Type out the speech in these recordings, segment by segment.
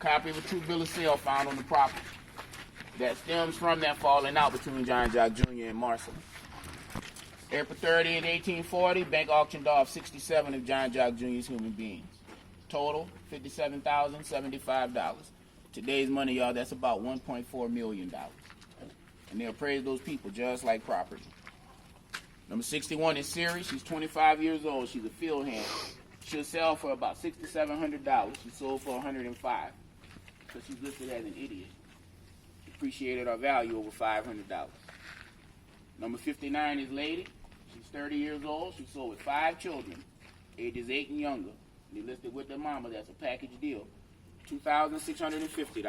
copy of a true bill of sale found on the property that stems from that falling out between John Jock Jr. and Marcel. April 30th, 1840, bank auctioned off 67 of John Jock Jr.'s human beings. Total, $57,075. Today's money, y'all, that's about $1.4 million. And they appraise those people just like property. Number 61 is Siri. She's 25 years old. She's a field hand. She'll sell for about $6,700. She sold for $105 because she's listed as an idiot. Appreciated her value over $500. Number 59 is Lady. She's 30 years old. She sold with 5 children, ages 8 and younger. They listed with their mama. That's a package deal. $2,650.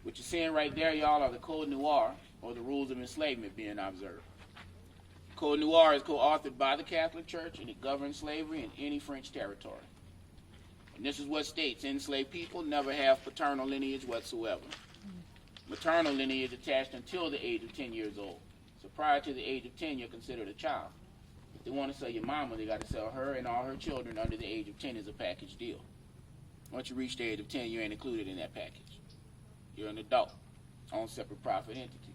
What you're seeing right there, y'all, are the Code Noir, or the rules of enslavement being observed. Code Noir is co-authored by the Catholic Church, and it governs slavery in any French territory. And this is what states: enslaved people never have paternal lineage whatsoever. Maternal lineage attached until the age of 10 years old. So prior to the age of 10, you're considered a child. If they want to sell your mama, they got to sell her and all her children under the age of 10 as a package deal. Once you reach the age of 10, you ain't included in that package. You're an adult on separate profit entity.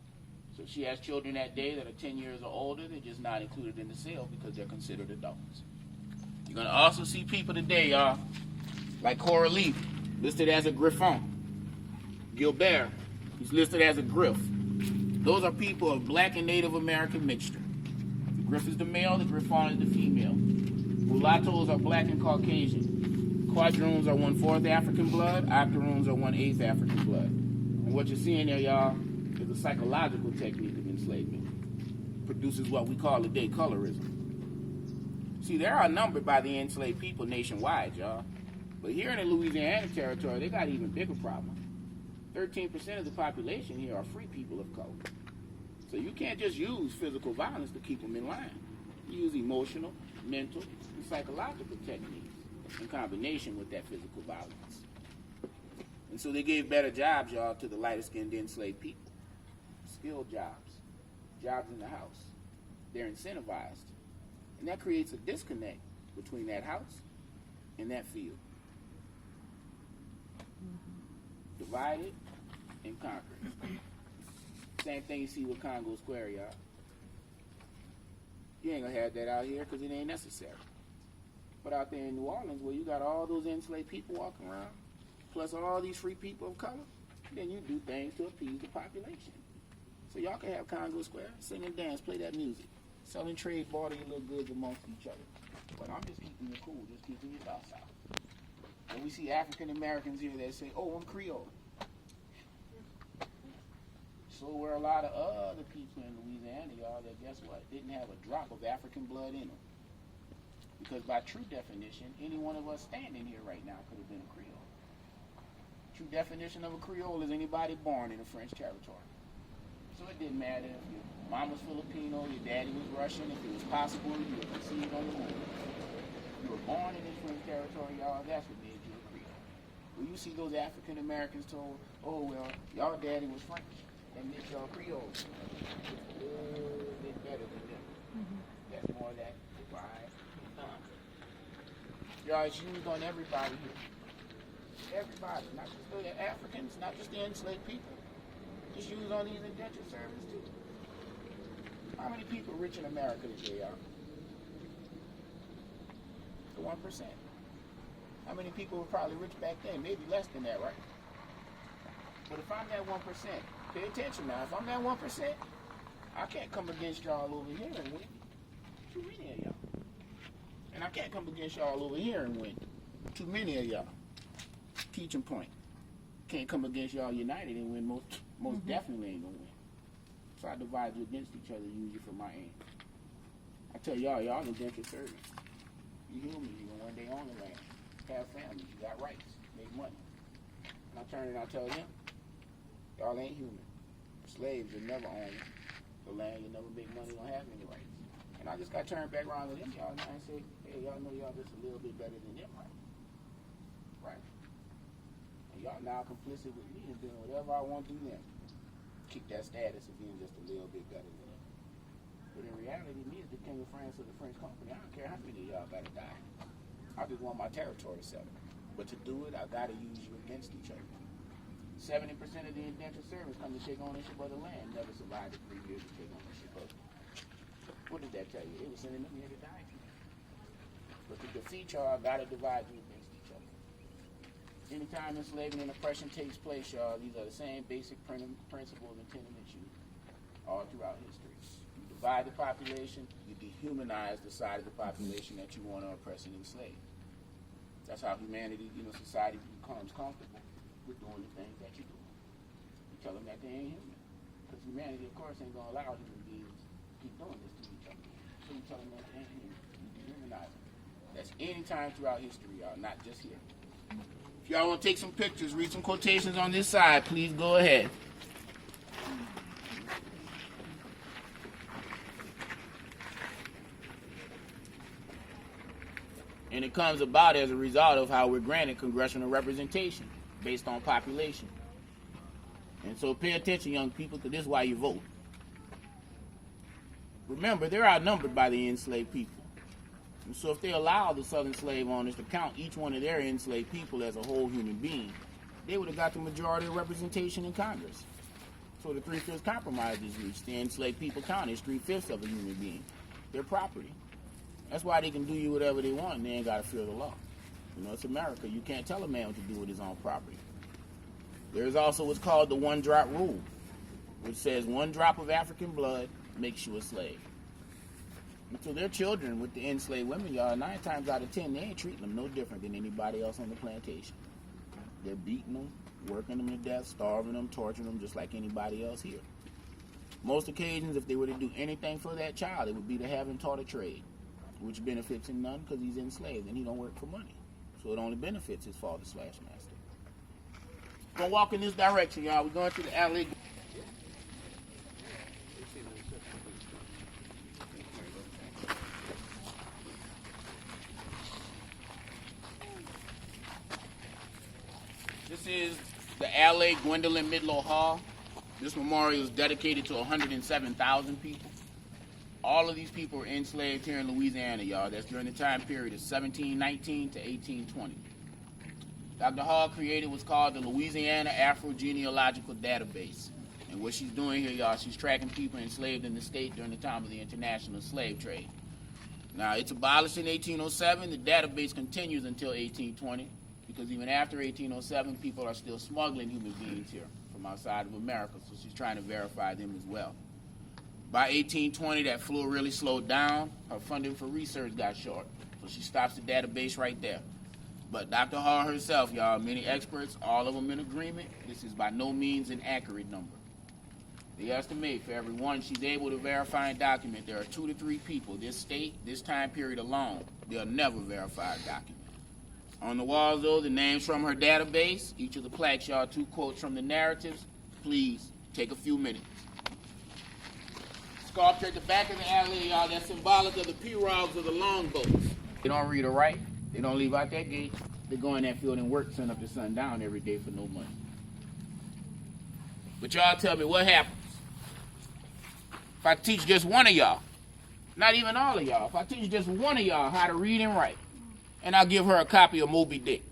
So if she has children that day that are 10 years or older, they're just not included in the sale because they're considered adults. You're going to also see people today, y'all, like Coralie, listed as a Griffon. Gilbert, he's listed as a Griff. Those are people of black and Native American mixture. The Griff is the male, the Griffon is the female. Mulattoes are black and Caucasian. Quadroons are 1/4 African blood. Octoroons are 1/8 African blood. And what you're seeing there, y'all, is a psychological technique of enslavement. It produces what we call today colorism. See, they are outnumbered by the enslaved people nationwide, y'all. But here in the Louisiana territory, they got an even bigger problem. 13% of the population here are free people of color. So you can't just use physical violence to keep them in line. You use emotional, mental, and psychological techniques in combination with that physical violence. And so they gave better jobs, y'all, to the lighter-skinned enslaved people. Skilled jobs, jobs in the house. They're incentivized. And that creates a disconnect between that house and that field. Divided and conquered. Same thing you see with Congo Square, y'all. You ain't gonna have that out here because it ain't necessary. But out there in New Orleans, where you got all those enslaved people walking around, plus all these free people of color, then you do things to appease the population. So y'all can have Congo Square, sing and dance, play that music, selling trade, barter your little goods amongst each other. But I'm just keeping it cool, just keeping it docile. And we see African Americans here that say, "Oh, I'm Creole." So were a lot of other people in Louisiana, y'all, that guess what? Didn't have a drop of African blood in them. Because by true definition, any one of us standing here right now could have been a Creole. True definition of a Creole is anybody born in a French territory. So it didn't matter if your mom was Filipino, your daddy was Russian, if it was possible, you were conceived on the moon. You were born in this French territory, y'all, that's what made you a Creole. When you see those African Americans told, "Oh, well, y'all daddy was French," and make y'all Creoles. It's a little bit better than them. That's more of that pride. Y'all, it's used on everybody here. Everybody, not just the Africans, not just the enslaved people. It's used on these indentured servants too. How many people are rich in America today, y'all? The 1%. How many people were probably rich back then? Maybe less than that, right? But if I'm that 1%, pay attention now. If I'm that 1%, I can't come against y'all over here and win. Too many of y'all. And I can't come against y'all over here and win. Too many of y'all. Teaching point. Can't come against y'all united and win. Most definitely ain't gonna win. So I divide you against each other, use you for my aim. I tell y'all indentured servants. You humans, you gonna one day own the land. Have families, you got rights, make money. And I turn and I tell them, y'all ain't human. Slaves will never own the land, you'll never make money, don't have any rights. And I just got turned back around to them, y'all, and say, hey, y'all know y'all just a little bit better than them, right? Right. And y'all now complicit with me and doing whatever I want to do then. Keep that status of being just a little bit better than them. But in reality, me as the king of France of the French company, I don't care how many of y'all gotta die. I just want my territory settled. But to do it, I gotta use you against each other. 70% of the indentured servants come to take ownership of the land, never survived the 3 years to take ownership of it. What did that tell you? It was sending them here to die. But to defeat y'all, I gotta divide you against each other. Anytime enslavement and oppression takes place, y'all, these are the same basic principles and tenements used all throughout history. You divide the population, you dehumanize the side of the population that you want to oppress and enslave. That's how humanity, society becomes comfortable with doing the things that you do. You tell them that they ain't human. Because humanity, of course, ain't going to allow human beings to keep doing this to each other. So you tell them that they ain't human. You dehumanize them. That's any time throughout history, y'all, not just here. If y'all want to take some pictures, read some quotations on this side, please go ahead. And it comes about as a result of how we're granted congressional representation based on population. And so pay attention, young people, because this is why you vote. Remember, they're outnumbered by the enslaved people. And so if they allow the southern slave owners to count each one of their enslaved people as a whole human being, they would have got the majority of representation in Congress. So the 3/5 compromise is reached. The enslaved people count as 3/5 of a human being. Their property. That's why they can do you whatever they want and they ain't got to fear the law. It's America. You can't tell a man what to do with his own property. There's also what's called the one-drop rule, which says 1 drop of African blood makes you a slave. And so their children with the enslaved women, y'all, 9 times out of 10, they ain't treating them no different than anybody else on the plantation. They're beating them, working them to death, starving them, torturing them, just like anybody else here. Most occasions, if they were to do anything for that child, it would be to have him taught a trade, which benefits him none because he's enslaved and he don't work for money. So it only benefits his father/master. We're going to walk in this direction, y'all. We're going to the alley. This is the Alley Gwendolyn Midlow Hall. This memorial is dedicated to 107,000 people. All of these people were enslaved here in Louisiana, y'all. That's during the time period of 1719 to 1820. Dr. Hall created what's called the Louisiana Afro-Genealogical Database. And what she's doing here, y'all, she's tracking people enslaved in the state during the time of the international slave trade. Now, it's abolished in 1807. The database continues until 1820, because even after 1807, people are still smuggling human beings here from outside of America, so she's trying to verify them as well. By 1820, that flow really slowed down. Her funding for research got short, so she stops the database right there. But Dr. Hall herself, y'all, many experts, all of them in agreement, this is by no means an accurate number. They estimate for every one she's able to verify and document, there are 2 to 3 people, this state, this time period alone, they'll never verify a document. On the walls, though, the names from her database, each of the plaques, y'all, 2 quotes from the narratives. Please take a few minutes. Sculpture at the back of the alley, y'all, that's symbolic of the pirogues of the longboats. They don't read or write. They don't leave out that gate. They go in that field and work sun up to sundown every day for no money. But y'all tell me what happens if I teach just one of y'all, not even all of y'all, if I teach just one of y'all how to read and write, and I'll give her a copy of Moby Dick.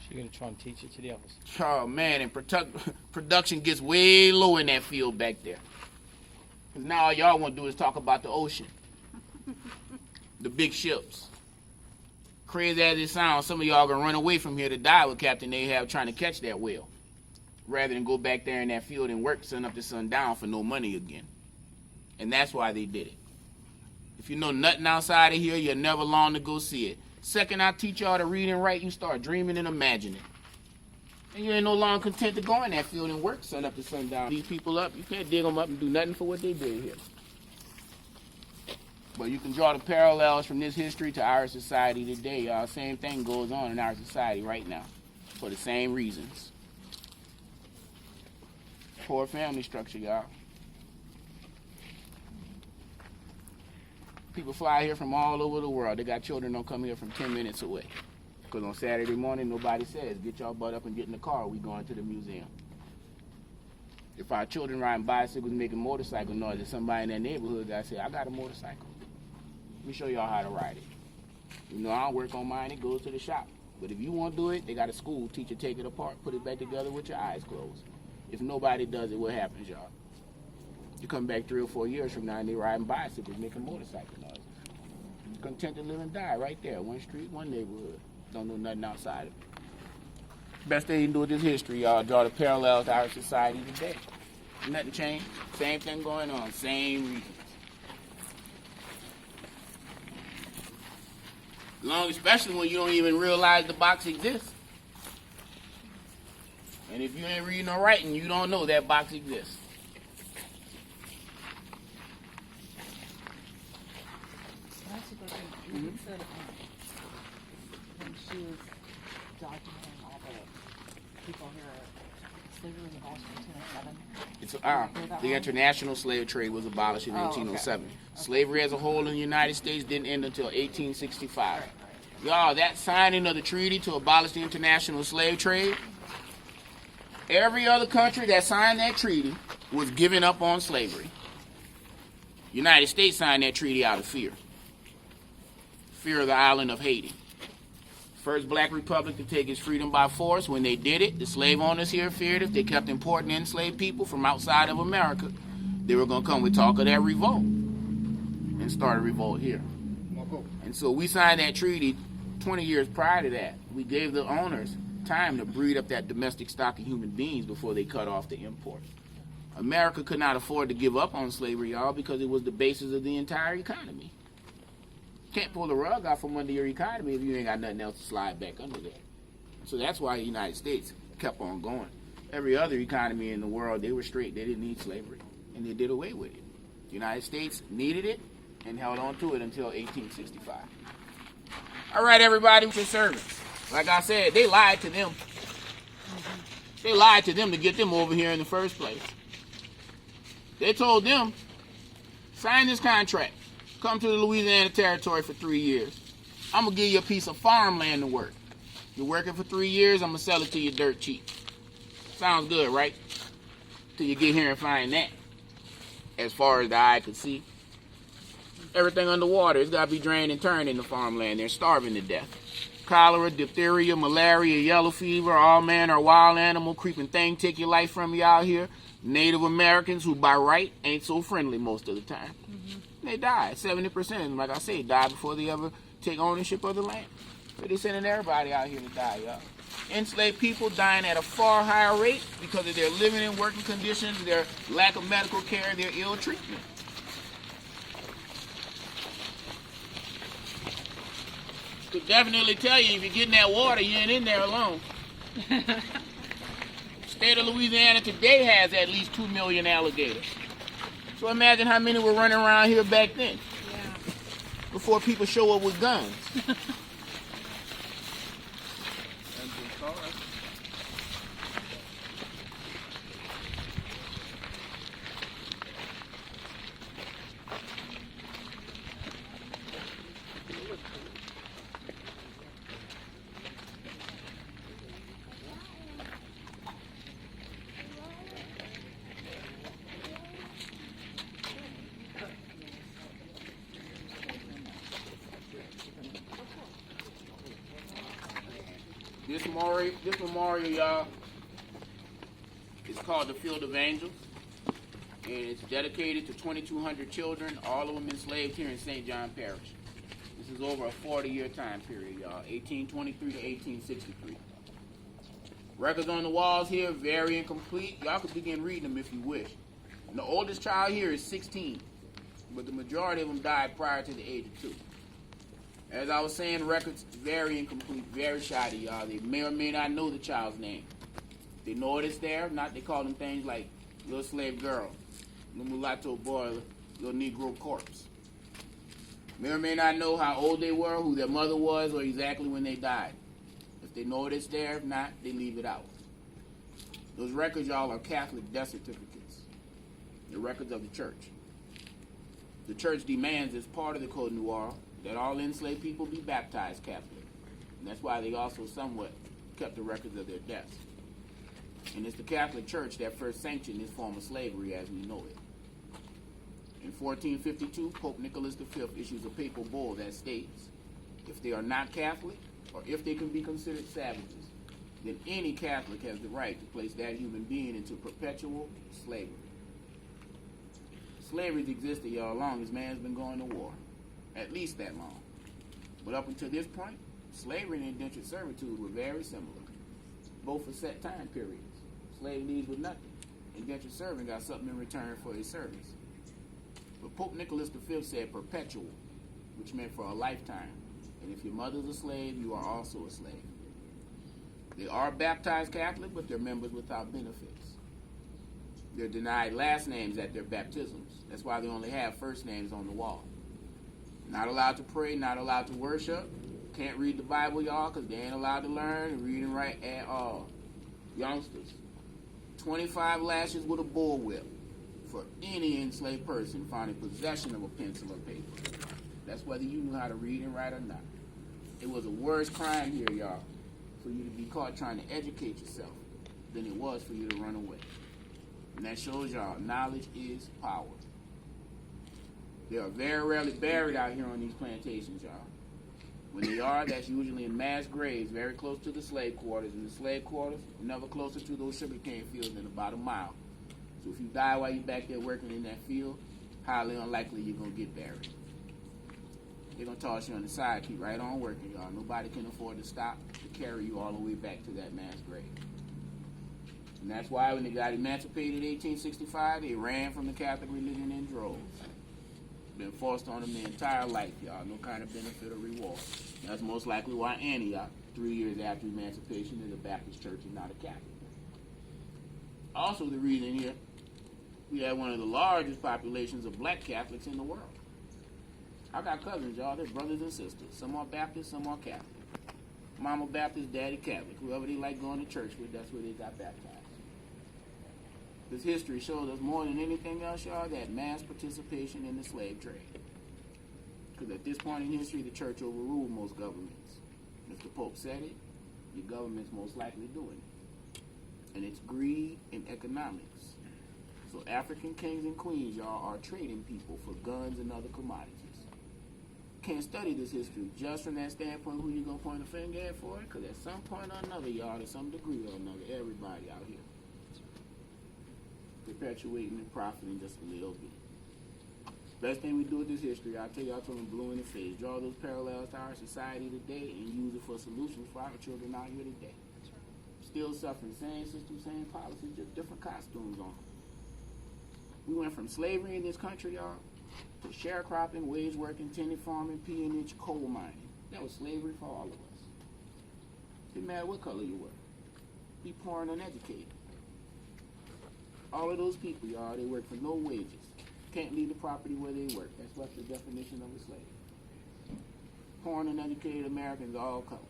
She's going to try and teach it to the others. Oh, man, and production gets way low in that field back there. Because now all y'all want to do is talk about the ocean, the big ships. Crazy as it sounds, some of y'all going to run away from here to die with Captain Ahab trying to catch that whale, rather than go back there in that field and work sun up to sundown for no money again. And that's why they did it. If you know nothing outside of here, you're never long to go see it. Second I teach y'all to read and write, you start dreaming and imagining. And you ain't no longer content to go in that field and work sun up to sundown. These people up, you can't dig them up and do nothing for what they did here. But you can draw the parallels from this history to our society today, y'all. Same thing goes on in our society right now for the same reasons. Poor family structure, y'all. People fly here from all over the world. They got children don't come here from 10 minutes away. Because on Saturday morning, nobody says, get y'all butt up and get in the car. We going to the museum. If our children riding bicycles making motorcycle noise, there's somebody in that neighborhood that say, I got a motorcycle. Let me show y'all how to ride it. You know, I don't work on mine. It goes to the shop. But if you won't do it, they got a school teacher take it apart, put it back together with your eyes closed. If nobody does it, what happens, y'all? You come back 3 or 4 years from now and they riding bicycles, making motorcycle noise. You're content to live and die right there. One street, one neighborhood. Don't know nothing outside of it. Best thing you can do with this history, y'all, draw the parallels to our society today. Nothing changed. Same thing going on. Same reasons. Especially when you don't even realize the box exists. And if you ain't reading or writing, you don't know that box exists. You said when she was documenting all the people here, slavery was abolished in 1807. The international slave trade was abolished in 1807. Okay. Slavery as a whole in the United States didn't end until 1865. Right. Y'all, that signing of the treaty to abolish the international slave trade, every other country that signed that treaty was giving up on slavery. United States signed that treaty out of fear. Fear of the island of Haiti. First black republic to take its freedom by force. When they did it, the slave owners here feared if they kept importing enslaved people from outside of America, they were going to come with talk of that revolt and start a revolt here. And so we signed that treaty 20 years prior to that. We gave the owners time to breed up that domestic stock of human beings before they cut off the import. America could not afford to give up on slavery, y'all, because it was the basis of the entire economy. Can't pull the rug out from under your economy if you ain't got nothing else to slide back under there. So that's why the United States kept on going. Every other economy in the world, they were straight. They didn't need slavery, and they did away with it. The United States needed it and held on to it until 1865. All right, everybody, with your servants. Like I said, they lied to them. They lied to them to get them over here in the first place. They told them, sign this contract. Come to the Louisiana Territory for 3 years. I'm going to give you a piece of farmland to work. You're working for 3 years, I'm going to sell it to you dirt cheap. Sounds good, right? Till you get here and find that. As far as the eye could see. Everything underwater, it's got to be drained and turned into farmland. They're starving to death. Cholera, diphtheria, malaria, yellow fever, all manner of wild animal, creeping thing take your life from you out here. Native Americans who by right ain't so friendly most of the time. They die. 70% of them, like I say, die before they ever take ownership of the land. So they're sending everybody out here to die, y'all. Enslaved people dying at a far higher rate because of their living and working conditions, their lack of medical care, their ill treatment. Could definitely tell you if you're getting that water, you ain't in there alone. State of Louisiana today has at least 2 million alligators. So imagine how many were running around here back then. Yeah. Before people show up with guns. This memorial, y'all, is called the Field of Angels, and it's dedicated to 2,200 children, all of them enslaved here in St. John Parish. This is over a 40-year time period, y'all, 1823 to 1863. Records on the walls here, very incomplete. Y'all could begin reading them if you wish. And the oldest child here is 16, but the majority of them died prior to the age of 2. As I was saying, records very incomplete, very shoddy, y'all. They may or may not know the child's name. They know it is there. If not, they call them things like little slave girl, little mulatto boy, little Negro corpse. May or may not know how old they were, who their mother was, or exactly when they died. If they know it is there, if not, they leave it out. Those records, y'all, are Catholic death certificates. The records of the church. The church demands, as part of the Code Noir, that all enslaved people be baptized Catholic. And that's why they also somewhat kept the records of their deaths. And it's the Catholic Church that first sanctioned this form of slavery as we know it. In 1452, Pope Nicholas V issues a papal bull that states, if they are not Catholic, or if they can be considered savages, then any Catholic has the right to place that human being into perpetual slavery. Slavery's existed, y'all, long as man's been going to war. At least that long. But up until this point, slavery and indentured servitude were very similar, both for set time periods. Slave leaves with nothing. Indentured servant got something in return for his service. But Pope Nicholas V said perpetual, which meant for a lifetime. And if your mother's a slave, you are also a slave. They are baptized Catholic, but they're members without benefits. They're denied last names at their baptisms. That's why they only have first names on the wall. Not allowed to pray, not allowed to worship. Can't read the Bible, y'all, because they ain't allowed to learn and read and write at all. Youngsters, 25 lashes with a bullwhip for any enslaved person found in possession of a pencil or paper. That's whether you knew how to read and write or not. It was a worse crime here, y'all, for you to be caught trying to educate yourself than it was for you to run away. And that shows y'all knowledge is power. They are very rarely buried out here on these plantations, y'all. When they are, that's usually in mass graves very close to the slave quarters. And the slave quarters are never closer to those sugarcane fields than about a mile. So if you die while you're back there working in that field, highly unlikely you're going to get buried. They're going to toss you on the side, keep right on working, y'all. Nobody can afford to stop to carry you all the way back to that mass grave. And that's why when they got emancipated in 1865, they ran from the Catholic religion in droves. Been forced on them their entire life, y'all. No kind of benefit or reward. That's most likely why Antioch, 3 years after emancipation, is a Baptist church and not a Catholic. Also the reason here, we have one of the largest populations of black Catholics in the world. I got cousins, y'all. They're brothers and sisters. Some are Baptist, some are Catholic. Mama Baptist, daddy Catholic. Whoever they like going to church with, that's where they got baptized. This history shows us more than anything else, y'all, that mass participation in the slave trade. Because at this point in history, the church overruled most governments. If the Pope said it, your government's most likely doing it. And it's greed and economics. So African kings and queens, y'all, are trading people for guns and other commodities. Can't study this history just from that standpoint who you going to point a finger at for it, because at some point or another, y'all, to some degree or another, everybody out here perpetuating and profiting just a little bit. Best thing we do with this history, I'll tell y'all something blue in the face. Draw those parallels to our society today and use it for solutions for our children out here today. Still suffering, same system, same policies, just different costumes on. We went from slavery in this country, y'all, to sharecropping, wage working, tenant farming, peonage, coal mining. That was slavery for all of us. Didn't matter what color you were. Be poor and uneducated. All of those people, y'all, they work for no wages. Can't leave the property where they work. That's what's the definition of a slave. Poor and uneducated Americans of all colors.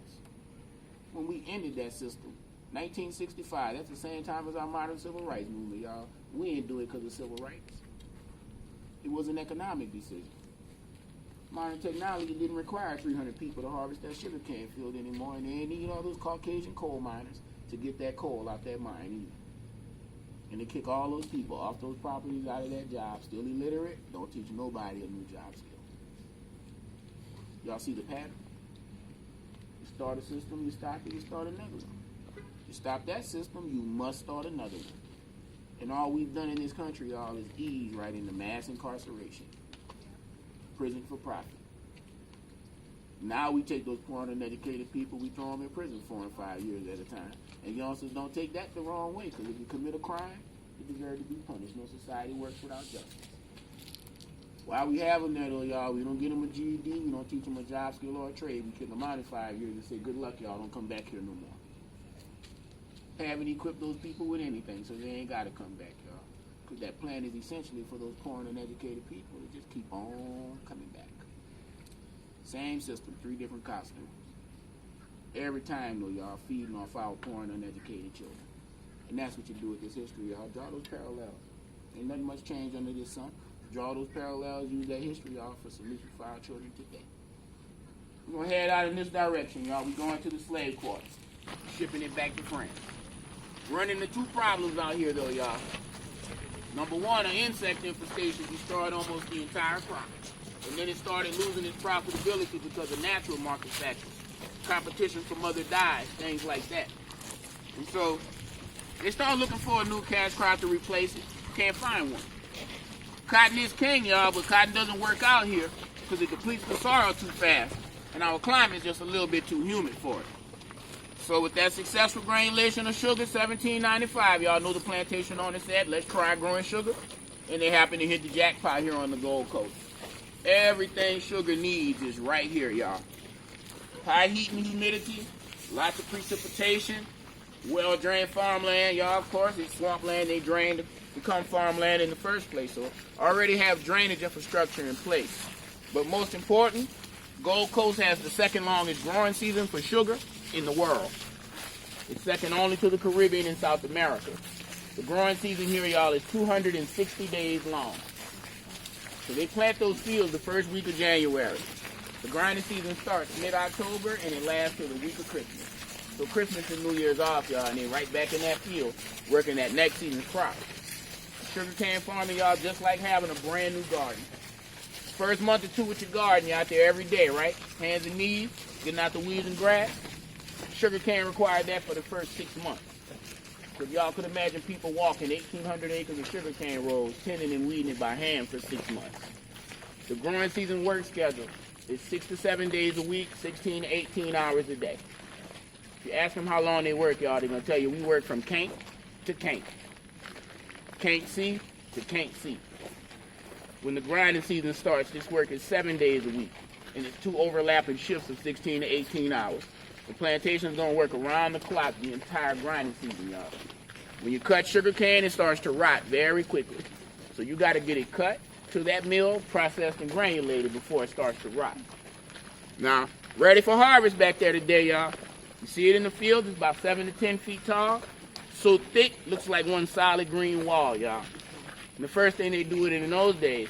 When we ended that system, 1965, that's the same time as our modern civil rights movement, y'all. We ain't do it because of civil rights. It was an economic decision. Modern technology didn't require 300 people to harvest that sugarcane field anymore, and they ain't need all those Caucasian coal miners to get that coal out that mine either. And they kick all those people off those properties out of that job, still illiterate, don't teach nobody a new job skill. Y'all see the pattern? You start a system, you stop it, you start another one. You stop that system, you must start another one. And all we've done in this country, y'all, is ease right into mass incarceration. Prison for profit. Now we take those poor and uneducated people, we throw them in prison 4 and 5 years at a time. And youngsters don't take that the wrong way, because if you commit a crime, you deserve to be punished. No society works without justice. While we have them there, though, y'all, we don't get them a GED, we don't teach them a job skill or a trade. We kick them out in 5 years and say, good luck, y'all, don't come back here no more. Haven't equipped those people with anything, so they ain't got to come back, y'all. Because that plan is essentially for those poor and uneducated people to just keep on coming back. Same system, 3 different costumes. Every time, though, y'all, feeding off our poor and uneducated children. And that's what you do with this history, y'all. Draw those parallels. Ain't nothing much change under this sun. Draw those parallels, use that history, y'all, for solutions for our children today. We're going to head out in this direction, y'all. We're going to the slave quarters. Shipping it back to France. Run into 2 problems out here, though, y'all. Number 1, an insect infestation destroyed almost the entire crop. And then it started losing its profitability because of natural market factors. competition from other dyes, things like that. And so they start looking for a new cash crop to replace it. Can't find one. Cotton is king, y'all, but cotton doesn't work out here because it depletes the soil too fast. And our climate is just a little bit too humid for it. So with that successful granulation of sugar, 1795, y'all know the plantation owner said, let's try growing sugar. And they happen to hit the jackpot here on the Gold Coast. Everything sugar needs is right here, y'all. High heat and humidity, lots of precipitation, well-drained farmland, y'all. Of course, it's swampland they drained to become farmland in the first place. So already have drainage infrastructure in place. But most important, Gold Coast has the second longest growing season for sugar in the world. It's second only to the Caribbean and South America. The growing season here, y'all, is 260 days long. So they plant those fields the first week of January. The grinding season starts mid-October and it lasts till the week of Christmas. So Christmas and New Year's off, y'all, and they're right back in that field working that next season's crop. Sugarcane farming, y'all, just like having a brand new garden. First month or two with your garden, you're out there every day, right? Hands and knees, getting out the weeds and grass. Sugarcane required that for the first 6 months. So y'all could imagine people walking 1,800 acres of sugarcane rows, tending and weeding it by hand for 6 months. The growing season work schedule is 6 to 7 days a week, 16 to 18 hours a day. If you ask them how long they work, y'all, they're going to tell you we work from can't to can't. Can't see to can't see. When the grinding season starts, this work is 7 days a week, and it's 2 overlapping shifts of 16 to 18 hours. The plantation is going to work around the clock the entire grinding season, y'all. When you cut sugar cane, it starts to rot very quickly. So you got to get it cut to that mill, processed and granulated before it starts to rot. Now, ready for harvest back there today, y'all. You see it in the field. It's about 7 to 10 feet tall. So thick, looks like one solid green wall, y'all. And the first thing they do with it in those days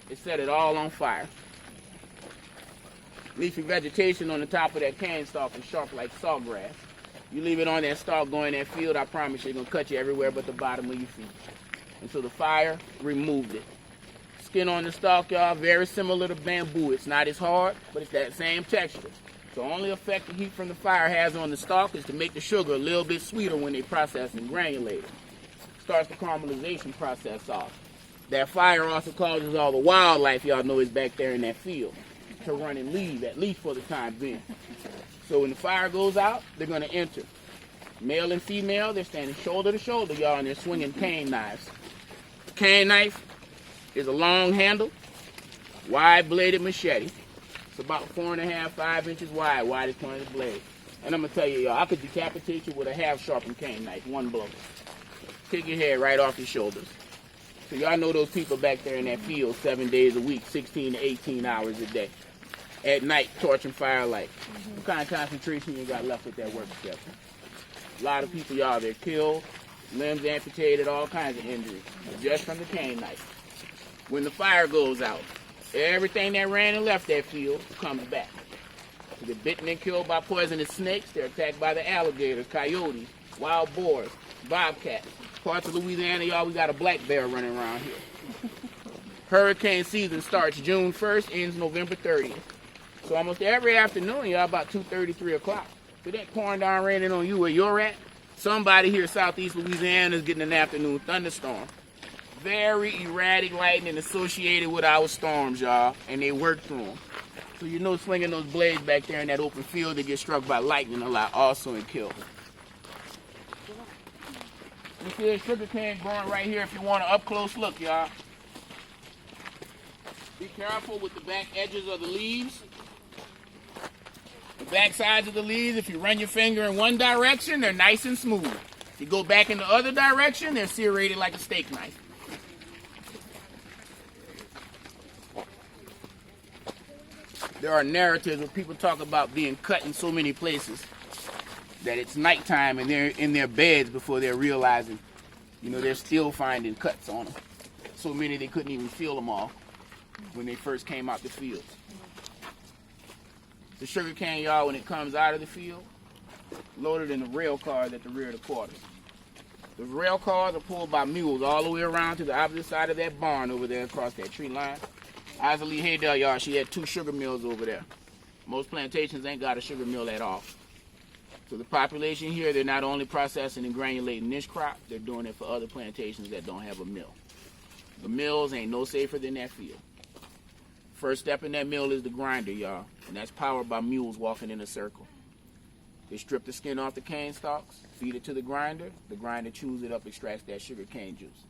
is set it all on fire. Leafy vegetation on the top of that cane stalk is sharp like sawgrass. You leave it on that stalk going in that field, I promise you, it's going to cut you everywhere but the bottom of your feet. And so the fire removed it. Skin on the stalk, y'all, very similar to bamboo. It's not as hard, but it's that same texture. So the only effect the heat from the fire has on the stalk is to make the sugar a little bit sweeter when they process and granulate it. Starts the caramelization process off. That fire also causes all the wildlife y'all know is back there in that field to run and leave, at least for the time being. So when the fire goes out, they're going to enter. Male and female, they're standing shoulder to shoulder, y'all, and they're swinging cane knives. Cane knife is a long handle, wide-bladed machete. It's about 4.5, 5 inches wide, widest point of the blade. And I'm going to tell you, y'all, I could decapitate you with a half-sharpened cane knife, one blow. Take your head right off your shoulders. So y'all know those people back there in that field 7 days a week, 16 to 18 hours a day. At night, torching firelight. What kind of concentration you got left with that work schedule? A lot of people, y'all, they're killed, limbs amputated, all kinds of injuries, just from the cane knife. When the fire goes out, everything that ran and left that field comes back. So they're bitten and killed by poisonous snakes. They're attacked by the alligators, coyotes, wild boars, bobcats. Parts of Louisiana, y'all, we got a black bear running around here. Hurricane season starts June 1st, ends November 30th. So almost every afternoon, y'all, about 2:30, 3 o'clock. So that pouring down raining on you where you're at, somebody here southeast Louisiana is getting an afternoon thunderstorm. Very erratic lightning associated with our storms, y'all, and they work through them. So you know slinging those blades back there in that open field, they get struck by lightning a lot also and killed. You see a sugar cane growing right here if you want an up-close look, y'all. Be careful with the back edges of the leaves. The back sides of the leaves, if you run your finger in one direction, they're nice and smooth. If you go back in the other direction, they're serrated like a steak knife. There are narratives where people talk about being cut in so many places that it's nighttime and they're in their beds before they're realizing, you know, they're still finding cuts on them. So many they couldn't even feel them all when they first came out the fields. The sugar cane, y'all, when it comes out of the field, loaded in the rail cars at the rear of the quarters. The rail cars are pulled by mules all the way around to the opposite side of that barn over there across that tree line. Isley Haydell, y'all, she had 2 sugar mills over there. Most plantations ain't got a sugar mill at all. So the population here, they're not only processing and granulating this crop, they're doing it for other plantations that don't have a mill. The mills ain't no safer than that field. First step in that mill is the grinder, y'all, and that's powered by mules walking in a circle. They strip the skin off the cane stalks, feed it to the grinder chews it up, extracts that sugar cane juice.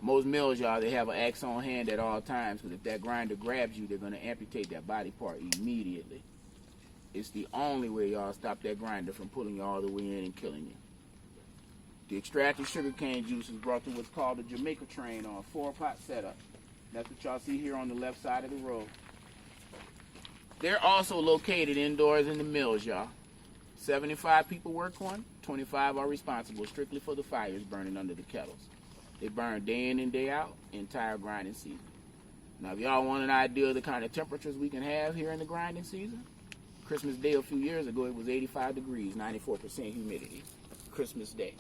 Most mills, y'all, they have an axe on hand at all times, because if that grinder grabs you, they're going to amputate that body part immediately. It's the only way, y'all, stop that grinder from pulling you all the way in and killing you. The extracted sugar cane juice is brought to what's called a Jamaica train on a 4-pot setup. That's what y'all see here on the left side of the road. They're also located indoors in the mills, y'all. 75 people work one, 25 are responsible strictly for the fires burning under the kettles. They burn day in and day out, entire grinding season. Now, if y'all want an idea of the kind of temperatures we can have here in the grinding season, Christmas Day a few years ago, it was 85 degrees, 94% humidity. Christmas Day.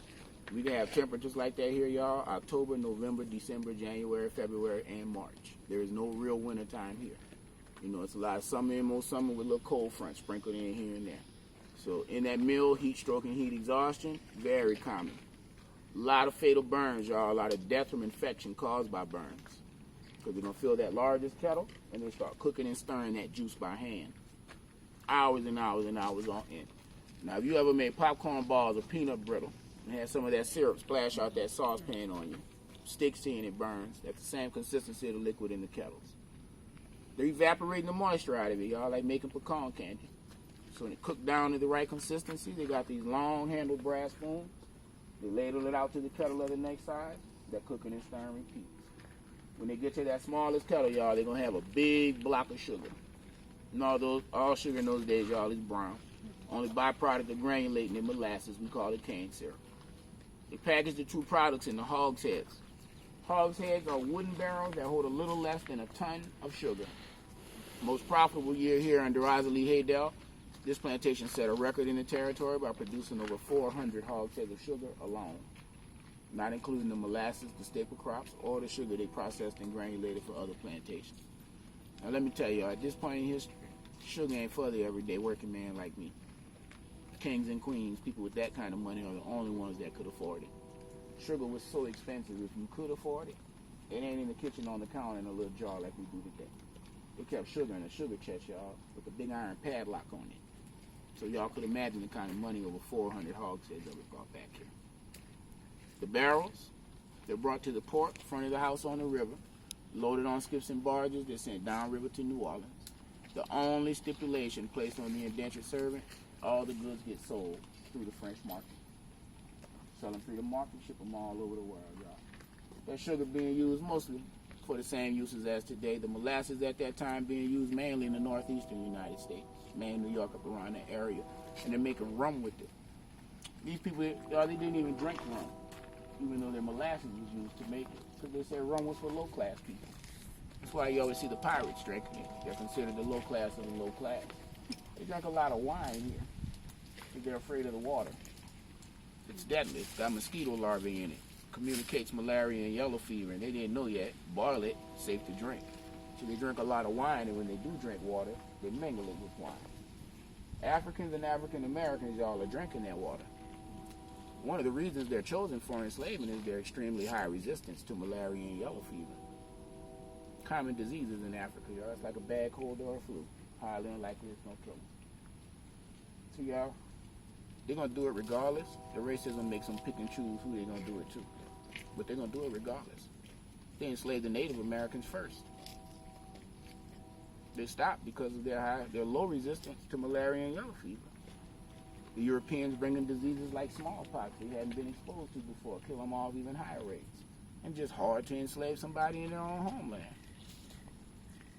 We can have temperatures like that here, y'all, October, November, December, January, February, and March. There is no real winter time here. You know, it's a lot of summer and most summer with a little cold front sprinkled in here and there. So in that mill, heat stroke and heat exhaustion, very common. A lot of fatal burns, y'all, a lot of death from infection caused by burns. Because they're going to fill that largest kettle and they start cooking and stirring that juice by hand. Hours and hours and hours on end. Now, if you ever made popcorn balls of peanut brittle and had some of that syrup splash out that saucepan on you, sticks to you and it burns. That's the same consistency of the liquid in the kettles. They're evaporating the moisture out of it, y'all, like making pecan candy. So when it cooked down to the right consistency, they got these long-handled brass spoons. They ladle it out to the kettle of the next side. That cooking and stirring repeats. When they get to that smallest kettle, y'all, they're going to have a big block of sugar. And all sugar in those days, y'all, is brown. Only byproduct of granulating in molasses, we call it cane syrup. They package the two products into hogsheads. Hogsheads are wooden barrels that hold a little less than a ton of sugar. Most profitable year here under Rosalie Haydell, this plantation set a record in the territory by producing over 400 hogsheads of sugar alone, not including the molasses, the staple crops, or the sugar they processed and granulated for other plantations. Now let me tell you, at this point in history, sugar ain't for the everyday working man like me. Kings and queens, people with that kind of money are the only ones that could afford it. Sugar was so expensive, if you could afford it, it ain't in the kitchen on the counter in a little jar like we do today. They kept sugar in a sugar chest, y'all, with a big iron padlock on it. So y'all could imagine the kind of money over 400 hogsheads that was brought back here. The barrels, they're brought to the port, front of the house on the river, loaded on skips and barges, they're sent downriver to New Orleans. The only stipulation placed on the indentured servant, all the goods get sold through the French market. Sell them through the market, ship them all over the world, y'all. That sugar being used mostly for the same uses as today. The molasses at that time being used mainly in the northeastern United States, Maine, New York, up around that area. And they're making rum with it. These people, y'all, they didn't even drink rum, even though their molasses was used to make it. Because they said rum was for low-class people. That's why you always see the pirates drinking it. They're considered the low class of the low class. They drink a lot of wine here because they're afraid of the water. It's deadly. It's got mosquito larvae in it. Communicates malaria and yellow fever, and they didn't know yet. Boil it, safe to drink. So they drink a lot of wine, and when they do drink water, they mingle it with wine. Africans and African Americans, y'all, are drinking that water. One of the reasons they're chosen for enslavement is their extremely high resistance to malaria and yellow fever. Common diseases in Africa, y'all. It's like a bad cold or a flu. Highly unlikely it's gonna kill them. So y'all, they're gonna do it regardless. The racism makes them pick and choose who they're gonna do it to. But they're gonna do it regardless. They enslaved the Native Americans first. They stopped because of their low resistance to malaria and yellow fever. The Europeans bring them diseases like smallpox they hadn't been exposed to before, kill them off even higher rates. And just hard to enslave somebody in their own homeland.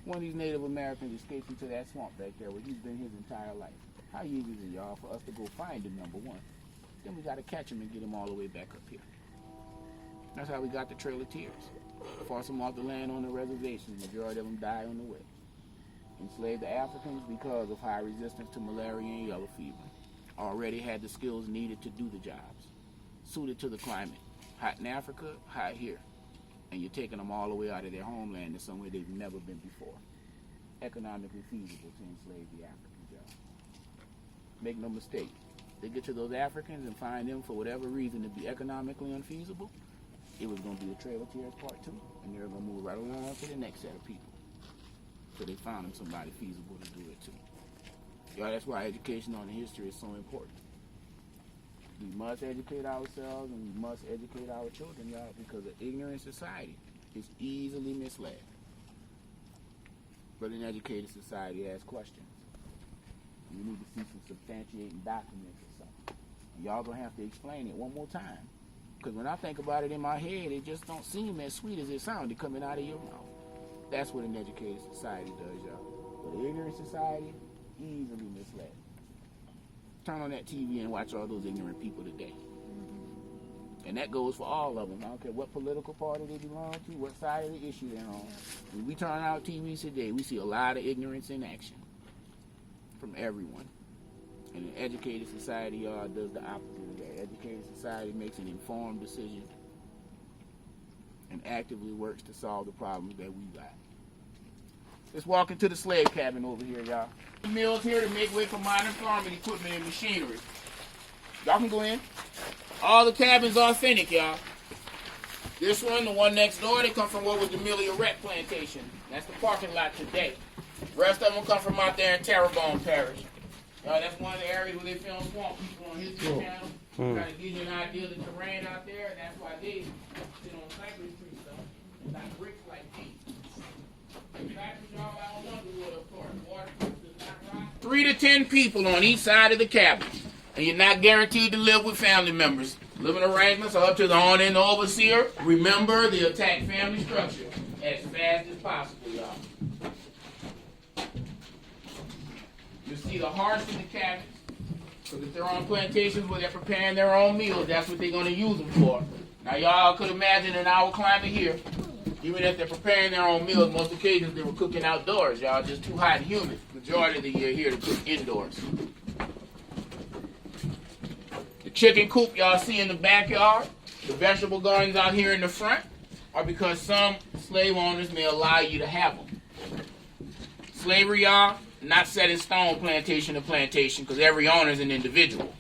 One of these Native Americans escaped into that swamp back there where he's been his entire life. How easy is it, y'all, for us to go find him, number one? Then we got to catch him and get him all the way back up here. That's how we got the Trail of Tears. Force them off the land on the reservation. The majority of them die on the way. Enslaved the Africans because of high resistance to malaria and yellow fever. Already had the skills needed to do the jobs. Suited to the climate. Hot in Africa, hot here. And you're taking them all the way out of their homeland to somewhere they've never been before. Economically feasible to enslave the Africans. Make no mistake. They get to those Africans and find them for whatever reason to be economically unfeasible. It was going to be a Trail of Tears Part 2, and they were going to move right along to the next set of people. So they found them somebody feasible to do it too. Y'all, that's why education on the history is so important. We must educate ourselves and we must educate our children, y'all, because an ignorant society is easily misled. But an educated society asks questions. We need to see some substantiating documents or something. Y'all gonna have to explain it one more time. Because when I think about it in my head, it just don't seem as sweet as it sounded coming out of your mouth. That's what an educated society does, y'all. But an ignorant society, easily misled. Turn on that TV and watch all those ignorant people today. And that goes for all of them. I don't care what political party they belong to, what side of the issue they're on. When we turn out TVs today, we see a lot of ignorance in action from everyone. And an educated society, y'all, does the opposite of that. Educated society makes an informed decision and actively works to solve the problems that we got. Let's walk into the slave cabin over here, y'all. The mills here to make way for modern farming equipment and machinery. Y'all can go in. All the cabins are authentic, y'all. This one, the one next door, they come from what was the Millie Erect plantation. That's the parking lot today. The rest of them come from out there in Terrebonne Parish. That's one of the areas where they film Swamp People on History Channel. Try to give you an idea of the terrain out there, and that's why they sit on cypress tree stuff and not bricks like these. In fact, y'all, I don't want the water apart. Waterproof does not rock. 3 to 10 people on each side of the cabin. And you're not guaranteed to live with family members. Living arrangements are up to the owner and the overseer. Remember the attack family structure as fast as possible, y'all. You see the hearts in the cabins. Because if they're on plantations where they're preparing their own meals, that's what they're going to use them for. Now, y'all could imagine in our climate here, even if they're preparing their own meals, most occasions they were cooking outdoors, y'all. Just too hot and humid. Majority of the year here to cook indoors. The chicken coop y'all see in the backyard, the vegetable gardens out here in the front, are because some slave owners may allow you to have them. Slavery, y'all, not set in stone plantation to plantation, because every owner is an individual.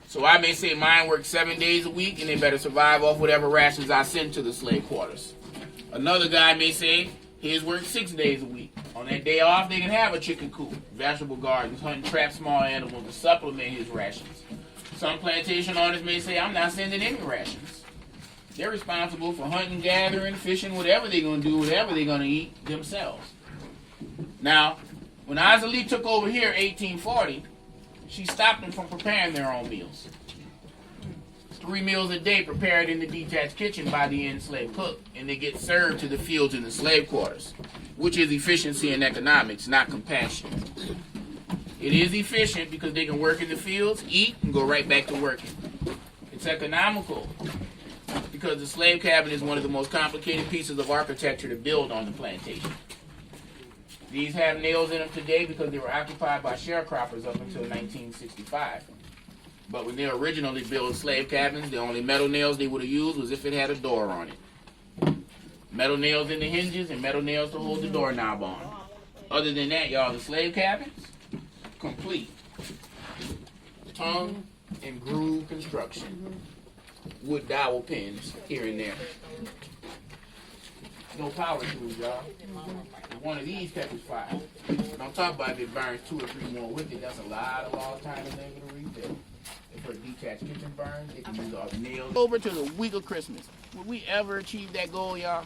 So I may say mine works 7 days a week, and they better survive off whatever rations I send to the slave quarters. Another guy may say his works 6 days a week. On that day off, they can have a chicken coop, vegetable gardens, hunt and trap small animals to supplement his rations. Some plantation owners may say, I'm not sending any rations. They're responsible for hunting, gathering, fishing, whatever they're going to do, whatever they're going to eat themselves. Now, when Azalee took over here in 1840, she stopped them from preparing their own meals. 3 meals a day prepared in the detached kitchen by the enslaved cook, and they get served to the fields in the slave quarters, which is efficiency in economics, not compassion. It is efficient because they can work in the fields, eat, and go right back to working. It's economical because the slave cabin is one of the most complicated pieces of architecture to build on the plantation. These have nails in them today because they were occupied by sharecroppers up until 1965. But when they originally built slave cabins, the only metal nails they would have used was if it had a door on it. Metal nails in the hinges and metal nails to hold the doorknob on. Other than that, y'all, the slave cabins, complete. Tongue and groove construction. Wood dowel pins here and there. No power tools, y'all. If one of these catches fire, don't talk about if it burns 2 or 3 more with it. That's a lot of lost time and labor to rebuild. If her detached kitchen burns, they can use all the nails. Over to the week of Christmas. Would we ever achieve that goal, y'all?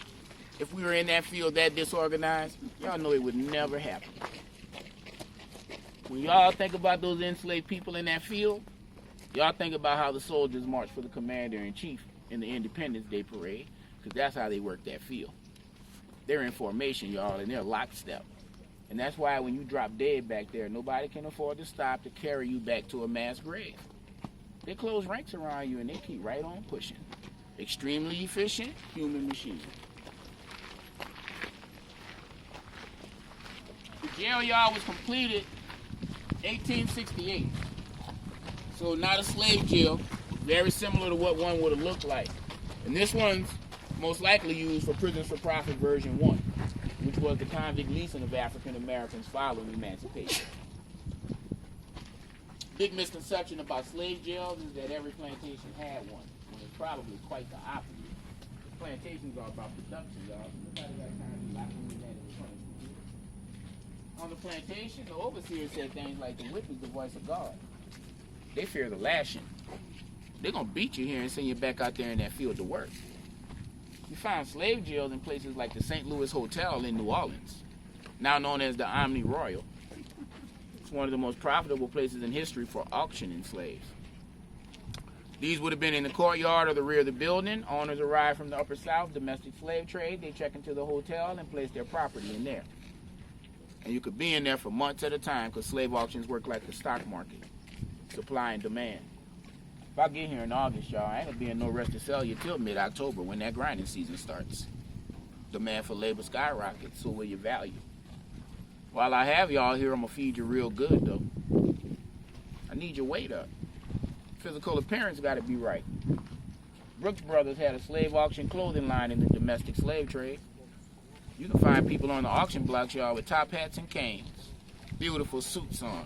If we were in that field that disorganized, y'all know it would never happen. When y'all think about those enslaved people in that field, y'all think about how the soldiers march for the commander-in-chief in the Independence Day parade, because that's how they work that field. They're in formation, y'all, and they're lockstep. And that's why when you drop dead back there, nobody can afford to stop to carry you back to a mass grave. They close ranks around you and they keep right on pushing. Extremely efficient human machine. The jail yard was completed 1868. So not a slave jail, very similar to what one would have looked like. And this one's most likely used for Prisons for Profit version 1, which was the convict leasing of African Americans following emancipation. Big misconception about slave jails is that every plantation had one, when it's probably quite the opposite. Plantations are about production, y'all. Nobody got time to lock them in that in punishment. On the plantation, the overseer said things like, the whip is the voice of God. They fear the lashing. They're going to beat you here and send you back out there in that field to work. You find slave jails in places like the St. Louis Hotel in New Orleans, now known as the Omni Royal. It's one of the most profitable places in history for auctioning slaves. These would have been in the courtyard or the rear of the building. Owners arrive from the Upper South, domestic slave trade. They check into the hotel and place their property in there. And you could be in there for months at a time because slave auctions work like the stock market, supply and demand. If I get here in August, y'all, I ain't gonna be in no rest to sell you till mid-October when that grinding season starts. Demand for labor skyrockets, so will your value. While I have y'all here, I'm gonna feed you real good though. I need your weight up. Physical appearance got to be right. Brooks Brothers had a slave auction clothing line in the domestic slave trade. You can find people on the auction blocks, y'all, with top hats and canes, beautiful suits on.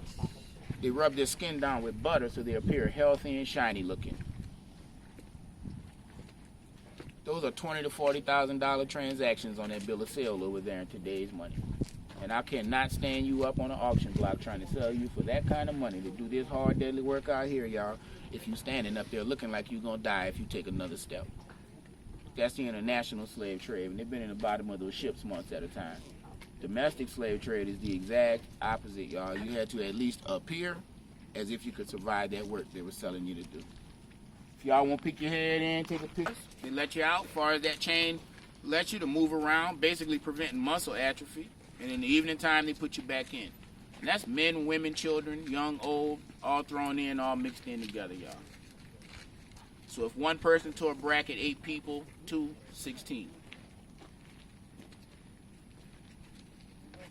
They rub their skin down with butter so they appear healthy and shiny looking. Those are $20,000 to $40,000 transactions on that bill of sale over there in today's money. And I cannot stand you up on an auction block trying to sell you for that kind of money to do this hard, deadly work out here, y'all, if you standing up there looking like you're going to die if you take another step. That's the international slave trade, and they've been in the bottom of those ships months at a time. Domestic slave trade is the exact opposite, y'all. You had to at least appear as if you could survive that work they were selling you to do. If y'all want to pick your head in, take a picture, they let you out. As far as that chain lets you to move around, basically preventing muscle atrophy. And in the evening time, they put you back in. And that's men, women, children, young, old, all thrown in, all mixed in together, y'all. So if one person tore a bracket, 8 people, 2, 16.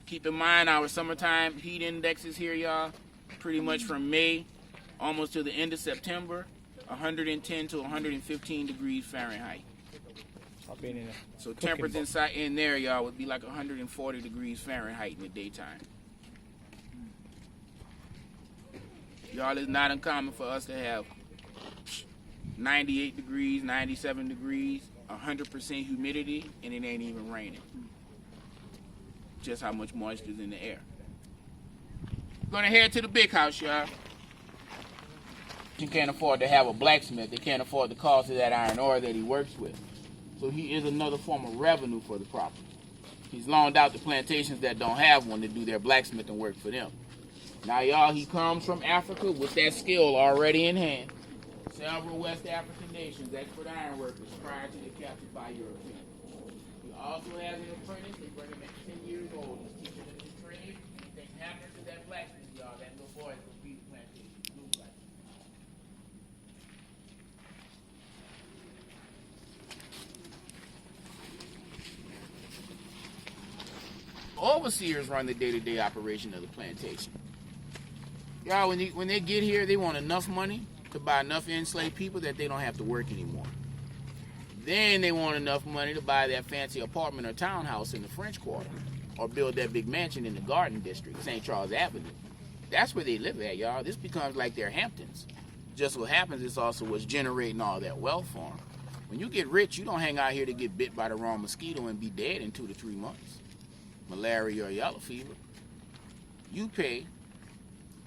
Keep in mind our summertime heat indexes here, y'all. Pretty much from May almost to the end of September, 110 to 115 degrees Fahrenheit. I've been in a So temperatures inside in there, y'all, would be like 140 degrees Fahrenheit in the daytime. Y'all, it's not uncommon for us to have 98 degrees, 97 degrees, 100% humidity, and it ain't even raining. Just how much moisture is in the air. Gonna head to the big house, y'all. You can't afford to have a blacksmith. They can't afford the cost of that iron ore that he works with. So he is another form of revenue for the property. He's loaned out to plantations that don't have one to do their blacksmithing work for them. Now, y'all, he comes from Africa with that skill already in hand. Several West African nations, expert iron workers, prior to the capture by Europeans. He also has an apprentice. They bring him at 10 years old. He's teaching him the trade. Anything happens to that blacksmith, y'all, that little boy is going to be the plantation. Blue blacksmith. Overseers run the day-to-day operation of the plantation. Y'all, when they get here, they want enough money to buy enough enslaved people that they don't have to work anymore. Then they want enough money to buy that fancy apartment or townhouse in the French Quarter, or build that big mansion in the Garden District, St. Charles Avenue. That's where they live at, y'all. This becomes like their Hamptons. Just what happens is also what's generating all that wealth for them. When you get rich, you don't hang out here to get bit by the wrong mosquito and be dead in 2 to 3 months. Malaria or yellow fever. You pay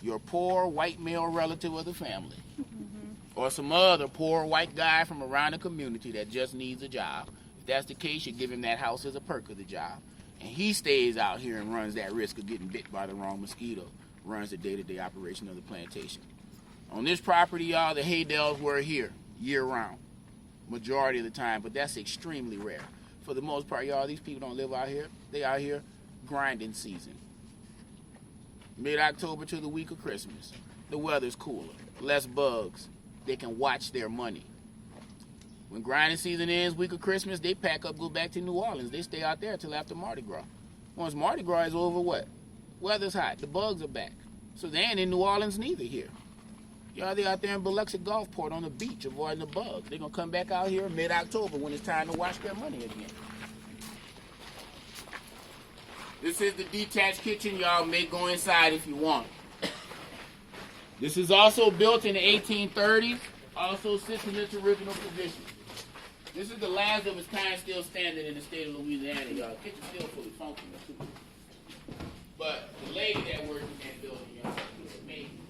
your poor white male relative of the family, or some other poor white guy from around the community that just needs a job. If that's the case, you give him that house as a perk of the job. And he stays out here and runs that risk of getting bit by the wrong mosquito, runs the day-to-day operation of the plantation. On this property, y'all, the Haydels were here year-round, majority of the time, but that's extremely rare. For the most part, y'all, these people don't live out here. They out here grinding season. Mid-October to the week of Christmas. The weather's cooler, less bugs. They can watch their money. When grinding season ends, week of Christmas, they pack up, go back to New Orleans. They stay out there till after Mardi Gras. Once Mardi Gras is over, what? Weather's hot. The bugs are back. So they ain't in New Orleans neither here. Y'all, they out there in Biloxi Gulfport on the beach avoiding the bugs. They're going to come back out here mid-October when it's time to wash their money again. This is the detached kitchen. Y'all may go inside if you want. This is also built in the 1830s. Also sits in its original position. This is the last of its kind still standing in the state of Louisiana, y'all. Kitchen still fully functional too. But the lady that works in that building, y'all, is amazing.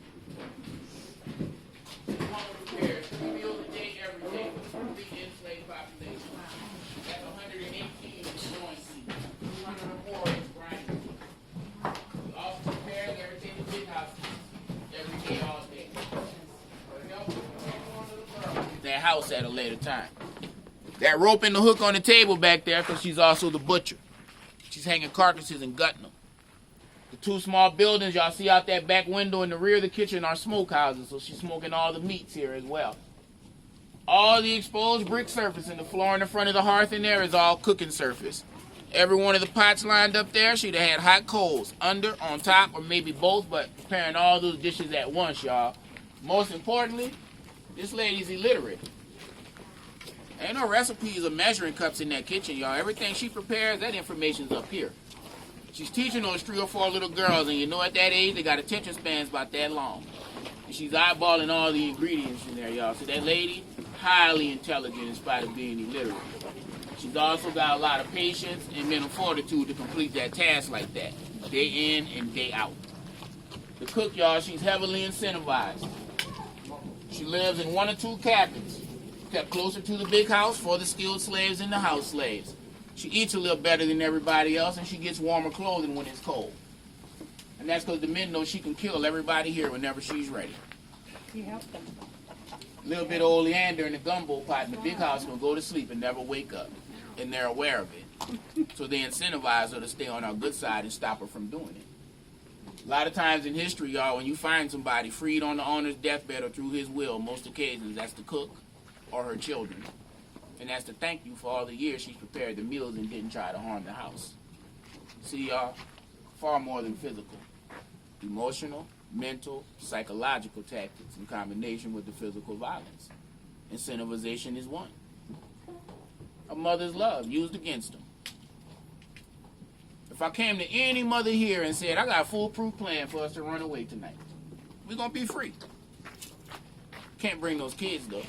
This woman prepares 3 meals a day every day for the enslaved population. That's 118 growing season. 204 is grinding. She also prepares everything the big house eats every day, all day. That house at a later time. That rope and the hook on the table back there, because she's also the butcher. She's hanging carcasses and gutting them. The 2 small buildings y'all see out that back window in the rear of the kitchen are smokehouses, so she's smoking all the meats here as well. All the exposed brick surface and the floor in the front of the hearth in there is all cooking surface. Every one of the pots lined up there, she'd have had hot coals under, on top, or maybe both, but preparing all those dishes at once, y'all. Most importantly, this lady's illiterate. Ain't no recipes or measuring cups in that kitchen, y'all. Everything she prepares, that information's up here. She's teaching those 3 or 4 little girls, and you know at that age, they got attention spans about that long. And she's eyeballing all the ingredients in there, y'all. So that lady, highly intelligent in spite of being illiterate. She's also got a lot of patience and mental fortitude to complete that task like that, day in and day out. The cook, y'all, she's heavily incentivized. She lives in 1 or 2 cabins, kept closer to the big house for the skilled slaves and the house slaves. She eats a little better than everybody else, and she gets warmer clothing when it's cold. And that's because the men know she can kill everybody here whenever she's ready. You help them. A little bit of oleander in the gumbo pot in the big house will go to sleep and never wake up. And they're aware of it. So they incentivize her to stay on our good side and stop her from doing it. A lot of times in history, y'all, when you find somebody freed on the owner's deathbed or through his will, most occasions that's the cook or her children. And that's to thank you for all the years she's prepared the meals and didn't try to harm the house. See, y'all, far more than physical. Emotional, mental, psychological tactics in combination with the physical violence. Incentivization is one. A mother's love used against them. If I came to any mother here and said, I got a foolproof plan for us to run away tonight, we're going to be free. Can't bring those kids, though.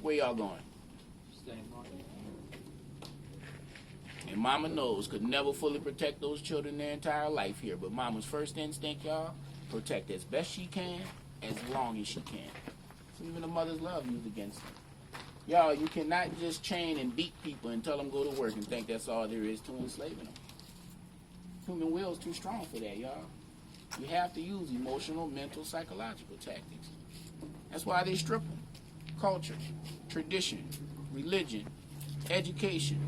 Where y'all going? And mama knows, could never fully protect those children their entire life here. But mama's first instinct, y'all, protect as best she can, as long as she can. So even a mother's love used against them. Y'all, you cannot just chain and beat people and tell them go to work and think that's all there is to enslaving them. Human will is too strong for that, y'all. You have to use emotional, mental, psychological tactics. That's why they strip them. Culture, tradition, religion, education,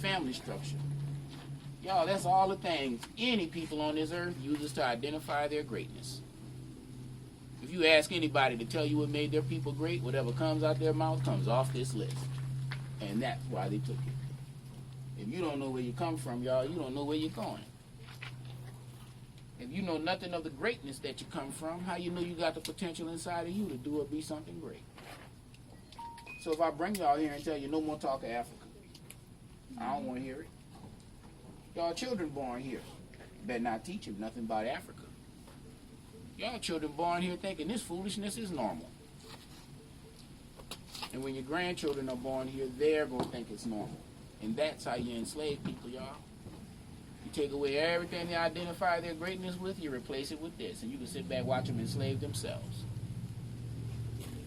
family structure. Y'all, that's all the things any people on this earth uses to identify their greatness. If you ask anybody to tell you what made their people great, whatever comes out their mouth comes off this list. And that's why they took it. If you don't know where you come from, y'all, you don't know where you're going. If you know nothing of the greatness that you come from, how you know you got the potential inside of you to do or be something great? So if I bring y'all here and tell you no more talk of Africa, I don't want to hear it. Y'all children born here, better not teach them nothing about Africa. Y'all children born here thinking this foolishness is normal. And when your grandchildren are born here, they're going to think it's normal. And that's how you enslave people, y'all. You take away everything they identify their greatness with, you replace it with this. And you can sit back, watch them enslave themselves.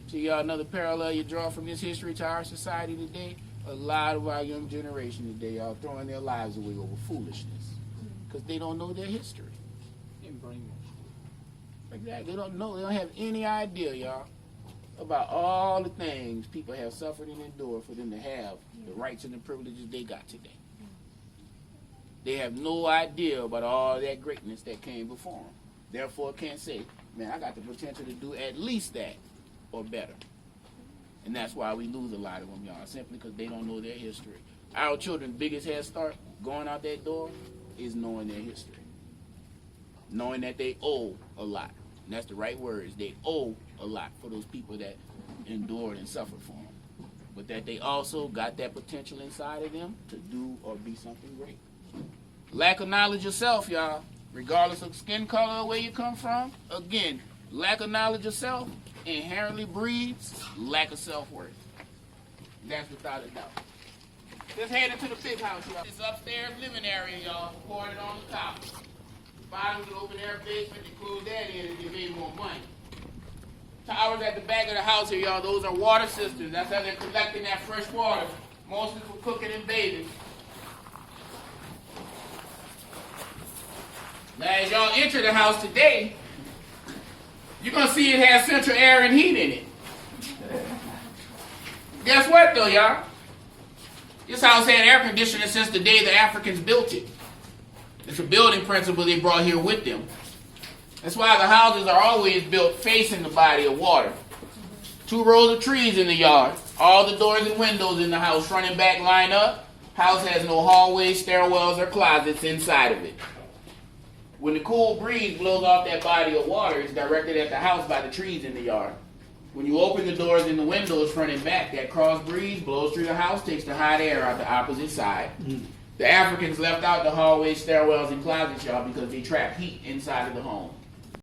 See, y'all, another parallel you draw from this history to our society today? A lot of our young generation today are throwing their lives away over foolishness. Because they don't know their history. Exactly. They don't know. They don't have any idea, y'all, about all the things people have suffered and endured for them to have the rights and the privileges they got today. They have no idea about all that greatness that came before them. Therefore, can't say, man, I got the potential to do at least that or better. And that's why we lose a lot of them, y'all, simply because they don't know their history. Our children's biggest head start going out that door is knowing their history. Knowing that they owe a lot. And that's the right words. They owe a lot for those people that endured and suffered for them. But that they also got that potential inside of them to do or be something great. Lack of knowledge yourself, y'all, regardless of skin color or where you come from. Again, lack of knowledge of self inherently breeds lack of self-worth. That's without a doubt. Let's head into the big house, y'all. This upstairs living area, y'all, poured it on the top. Bottom's an open air basement. They closed that in and they made more money. Towers at the back of the house here, y'all. Those are water systems. That's how they're collecting that fresh water, mostly for cooking and bathing. Now, as y'all enter the house today, you're going to see it has central air and heat in it. Guess what, though, y'all? This house had air conditioning since the day the Africans built it. It's a building principle they brought here with them. That's why the houses are always built facing the body of water. 2 rows of trees in the yard. All the doors and windows in the house, front and back, line up. House has no hallways, stairwells, or closets inside of it. When the cool breeze blows off that body of water, it's directed at the house by the trees in the yard. When you open the doors and the windows front and back, that cross breeze blows through the house, takes the hot air out the opposite side. The Africans left out the hallways, stairwells, and closets, y'all, because they trap heat inside of the home.